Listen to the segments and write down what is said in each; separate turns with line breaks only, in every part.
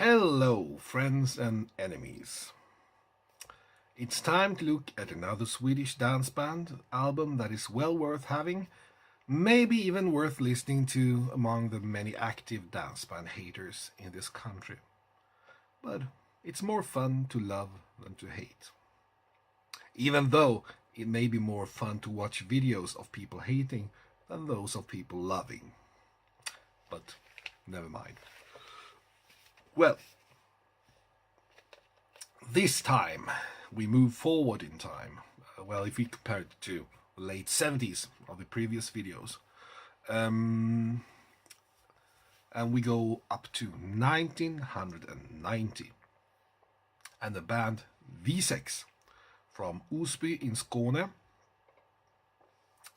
Hello, friends and enemies. It's time to look at another Swedish dance band album that is well worth having, maybe even worth listening to among the many active dance band haters in this country. But it's more fun to love than to hate. Even though it may be more fun to watch videos of people hating than those of people loving. But never mind. Well, this time we move forward in time. Well, if we compare it to the late 70s of the previous videos. And we go up to 1990. And the band Wizex from Osby in Skåne,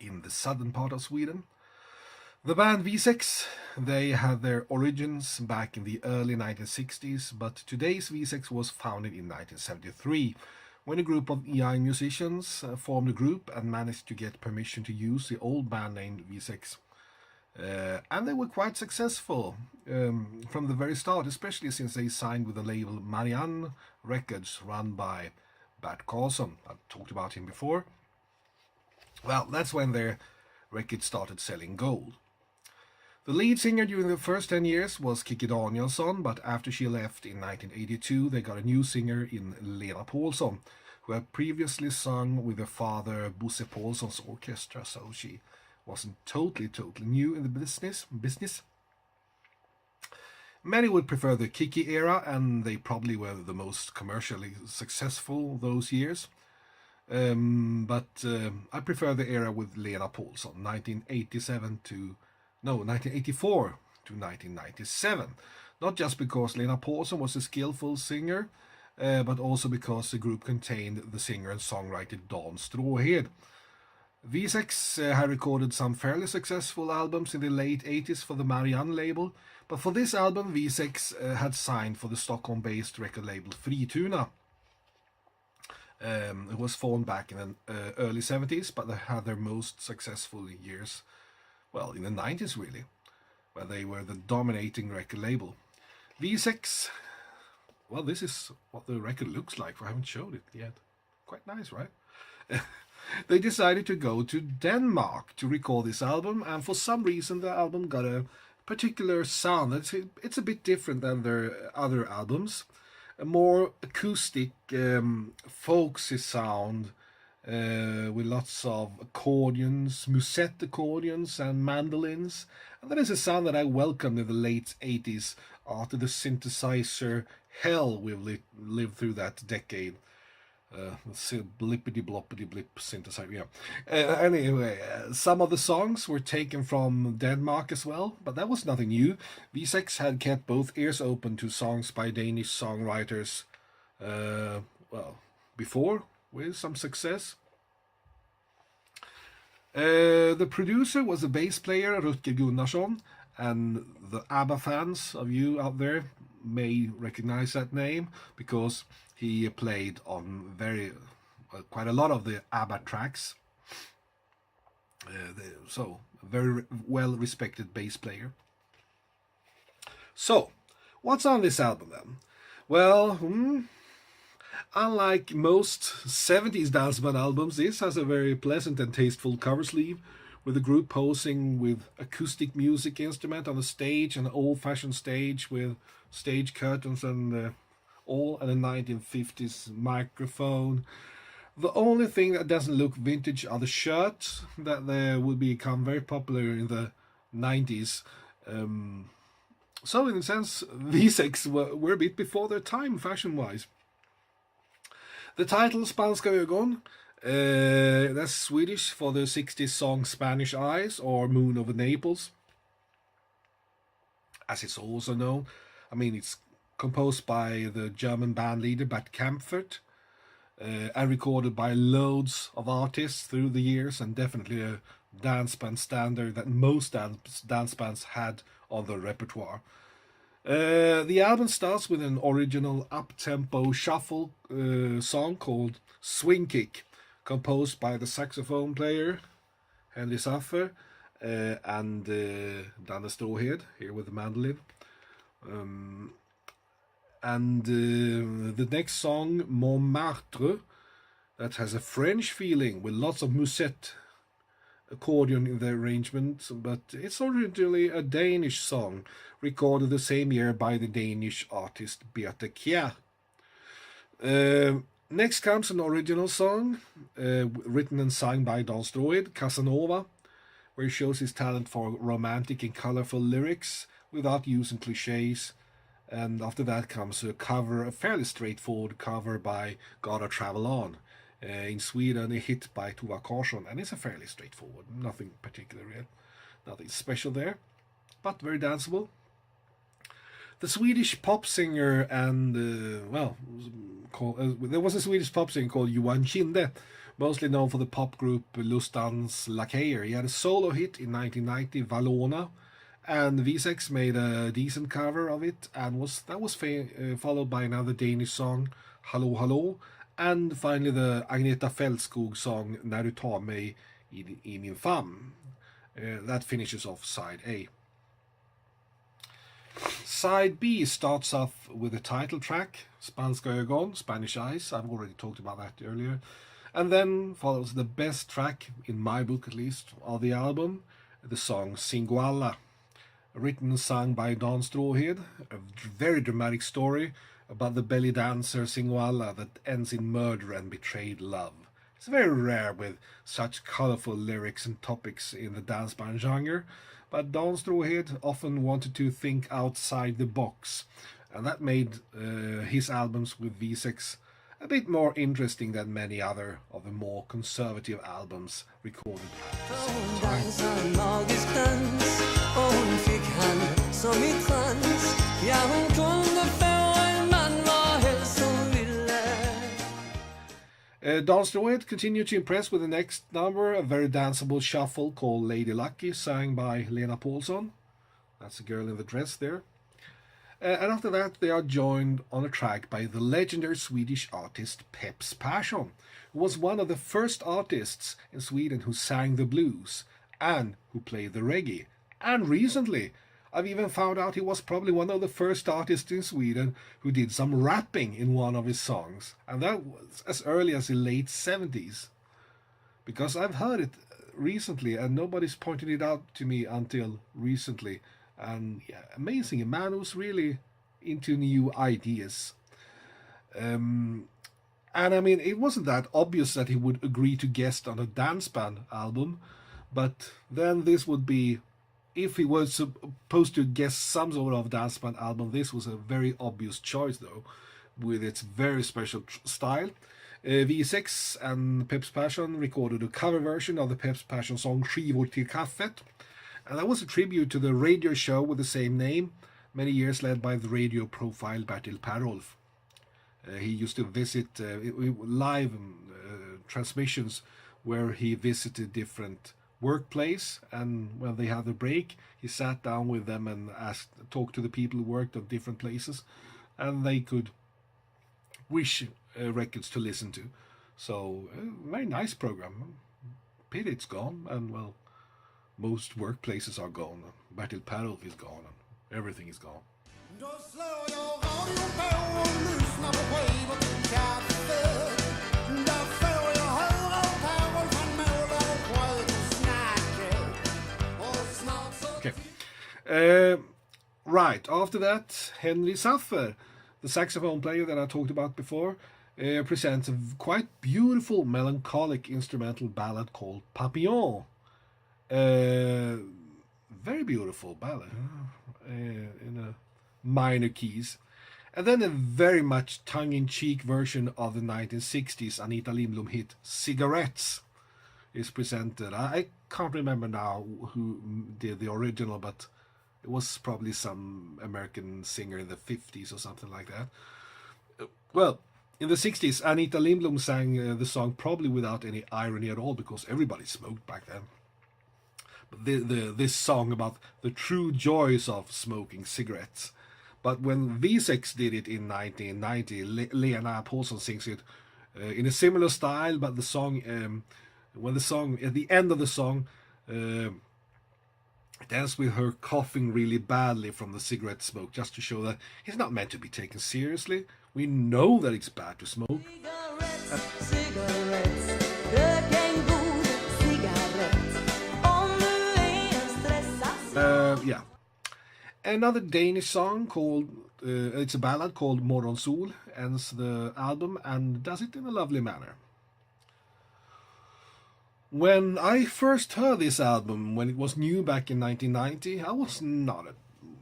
in the southern part of Sweden. The band Wizex, they had their origins back in the early 1960s, but today's Wizex was founded in 1973, when a group of young musicians formed a group and managed to get permission to use the old band name Wizex. And they were quite successful from the very start, especially since they signed with the label Marianne Records, run by Bert Karlsson. I've talked about him before. Well, that's when their records started selling gold. The lead singer during the first 10 years was Kikki Danielsson, but after she left in 1982, they got a new singer in Lena Paulsson, who had previously sung with her father Bosse Paulsson's orchestra, so she wasn't totally new in the business. Many would prefer the Kikki era, and they probably were the most commercially successful those years. But I prefer the era with Lena Paulsson, 1984 to 1997. Not just because Lena Paulsson was a skillful singer, but also because the group contained the singer and songwriter Dan Stråhed. Wizex had recorded some fairly successful albums in the late 80s for the Marianne label, but for this album Wizex had signed for the Stockholm-based record label Frituna. It was formed back in the early 70s, but they had their most successful years, well, in the 90s really, where they were the dominating record label. Wizex, well, this is what the record looks like. I haven't showed it yet. Quite nice, right? They decided to go to Denmark to record this album, and for some reason the album got a particular sound. It's a bit different than their other albums. A more acoustic, folksy sound, with lots of accordions, musette accordions and mandolins. And that is a sound that I welcomed in the late 80s after the synthesizer hell we've lived through that decade. Blippity bloppity blip synthesizer, yeah. Anyway, some of the songs were taken from Denmark as well, but that was nothing new. Wizex had kept both ears open to songs by Danish songwriters, before, with some success. The producer was the bass player Rutger Gunnarsson, and the ABBA fans of you out there may recognize that name because he played on quite a lot of the ABBA tracks. So, a very well respected bass player. So, what's on this album then? Well, unlike most 70s dance band albums, this has a very pleasant and tasteful cover sleeve, with the group posing with acoustic music instrument on the stage, an old-fashioned stage with stage curtains and all, and a 1950s microphone. The only thing that doesn't look vintage are the shirts that would become very popular in the 90s. So in a sense, Wizex were a bit before their time fashion-wise. The title Spanska Ögon, that's Swedish for the 60s song Spanish Eyes, or Moon over Naples, as it's also known. I mean, it's composed by the German band leader Bert Kaempfert, and recorded by loads of artists through the years, and definitely a dance band standard that most dance bands had on their repertoire. The album starts with an original up-tempo shuffle song called Swing Kick, composed by the saxophone player Henry Saffer and Dan Stråhed, here with the mandolin. And the next song, Montmartre, that has a French feeling with lots of musette accordion in the arrangement, but it's originally a Danish song recorded the same year by the Danish artist Beate Kjær. Next comes an original song written and sung by Dansdroid, Casanova, where he shows his talent for romantic and colorful lyrics without using cliches. And after that comes a cover, a fairly straightforward cover by Gotta Travel On. In Sweden, a hit by Tova Karlsson, and it's a fairly straightforward, nothing particular, nothing special there, but very danceable. The Swedish pop singer and, there was a Swedish pop singer called Johan Kinde, mostly known for the pop group Lustans Lakejer. He had a solo hit in 1990, Valona, and Wizex made a decent cover of it, and that was followed by another Danish song, Hallå Hallå, and finally the Agneta Fältskog song När du tar mig i min famn. That finishes off side A. Side B starts off with the title track, Spanska Ögon, Spanish Eyes. I've already talked about that earlier. And then follows the best track, in my book at least, of the album, the song Singoalla, written and sung by Dan Stråhed, a very dramatic story about the belly dancer Singoalla that ends in murder and betrayed love. It's very rare with such colorful lyrics and topics in the dance band genre, but Dan Stråhed often wanted to think outside the box, and that made his albums with Wizex a bit more interesting than many other of the more conservative albums recorded at the same time. Dan Stråhed continued to impress with the next number, a very danceable shuffle called Lady Lucky, sung by Lena Paulsson. That's the girl in the dress there. And after that, they are joined on a track by the legendary Swedish artist Peps Persson, who was one of the first artists in Sweden who sang the blues and who played the reggae. And recently, I've even found out he was probably one of the first artists in Sweden who did some rapping in one of his songs. And that was as early as the late 70s. Because I've heard it recently and nobody's pointed it out to me until recently. And yeah, amazing, a man who's really into new ideas. And I mean, it wasn't that obvious that he would agree to guest on a dance band album, but then this would be, if he was supposed to guest some sort of dance band album, this was a very obvious choice though, with its very special style. Wizex and Peps Persson recorded a cover version of the Peps Persson song Skivor till kaffet. And that was a tribute to the radio show with the same name, many years led by the radio profile Bertil Perolf. He used to visit live transmissions where he visited different workplace, and when they had a break, he sat down with them and talked to the people who worked at different places, and they could wish records to listen to. So, very nice program. Pity it's gone, and well, most workplaces are gone. Bertil Perolf is gone, and everything is gone. Okay. Right, after that, Henry Saffer, the saxophone player that I talked about before, presents a quite beautiful melancholic instrumental ballad called Papillon. Very beautiful ballad in a minor keys. And then a very much tongue-in-cheek version of the 1960s Anita Lindblom hit Cigarettes is presented. I can't remember now who did the original, but it was probably some American singer in the 50s or something like that. Well, in the 60s, Anita Lindblom sang the song probably without any irony at all, because everybody smoked back then. But this song about the true joys of smoking cigarettes. But when Wizex did it in 1990, Lena Paulsson sings it in a similar style, but the song, at the end of the song, It ends with her coughing really badly from the cigarette smoke, just to show that it's not meant to be taken seriously. We know that it's bad to smoke. Yeah. Another Danish song called, it's a ballad called Morgonsol, ends the album and does it in a lovely manner. When I first heard this album, when it was new back in 1990, I was not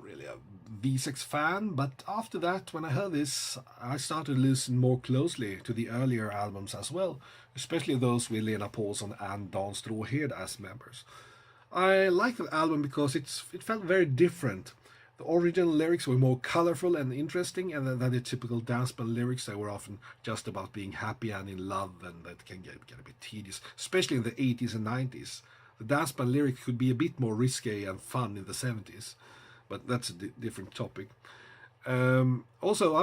really a Wizex fan, but after that, when I heard this, I started to listen more closely to the earlier albums as well, especially those with Lena Paulsson and Dan Stråhed as members. I liked the album because it felt very different. The original lyrics were more colorful and interesting, and than the typical dance band lyrics that were often just about being happy and in love, and that can get a bit tedious, especially in the 80s and 90s. The dance band lyrics could be a bit more risque and fun in the 70s, but that's a different topic. Also, I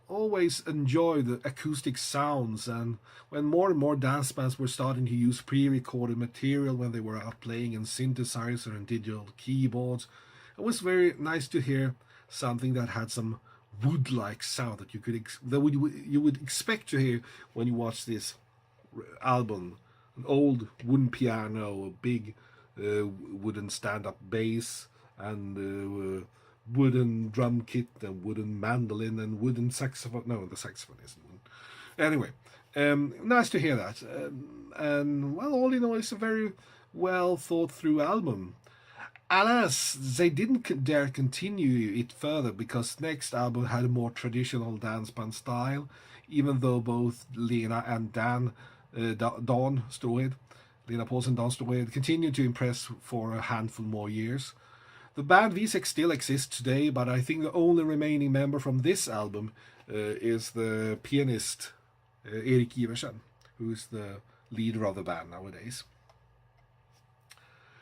always enjoy the acoustic sounds, and when more and more dance bands were starting to use pre-recorded material when they were out playing in synthesizer and digital keyboards, it was very nice to hear something that had some wood-like sound that you would expect to hear when you watch this album. An old wooden piano, a big wooden stand-up bass, and wooden drum kit, and wooden mandolin, and wooden saxophone. No, the saxophone isn't wooden. Anyway, nice to hear that. And well, all in all, it's a very well thought through album. Alas, they didn't dare continue it further because next album had a more traditional dance band style, even though both Lena and Dan Stråhed, Lena Paulsson and Dan Stråhed, continued to impress for a handful more years. The band Wizex still exists today, but I think the only remaining member from this album is the pianist Erik Iversen, who is the leader of the band nowadays.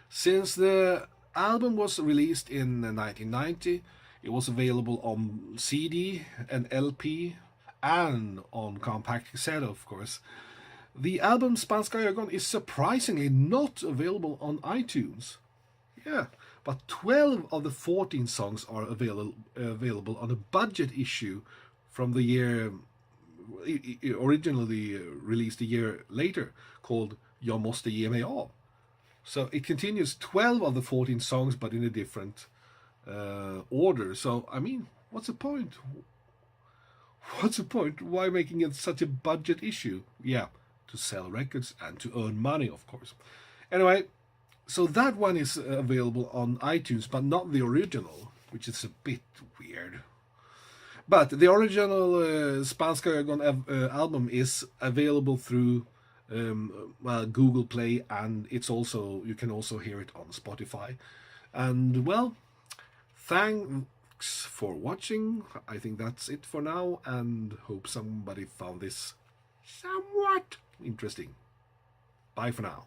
Since the album was released in 1990, it was available on CD and LP and on compact cassette, of course. The album Spanska Ögon is surprisingly not available on iTunes. Yeah, but 12 of the 14 songs are available on a budget issue from the year originally released a year later, called Jag måste ge mig av. So it continues 12 of the 14 songs, but in a different order. So, I mean, what's the point? What's the point? Why making it such a budget issue? Yeah, to sell records and to earn money, of course. Anyway, so that one is available on iTunes, but not the original, which is a bit weird. But the original Spanska Ögon album is available through Google Play, and you can also hear it on Spotify. And well, thanks for watching. I think that's it for now, and hope somebody found this somewhat interesting. Bye for now.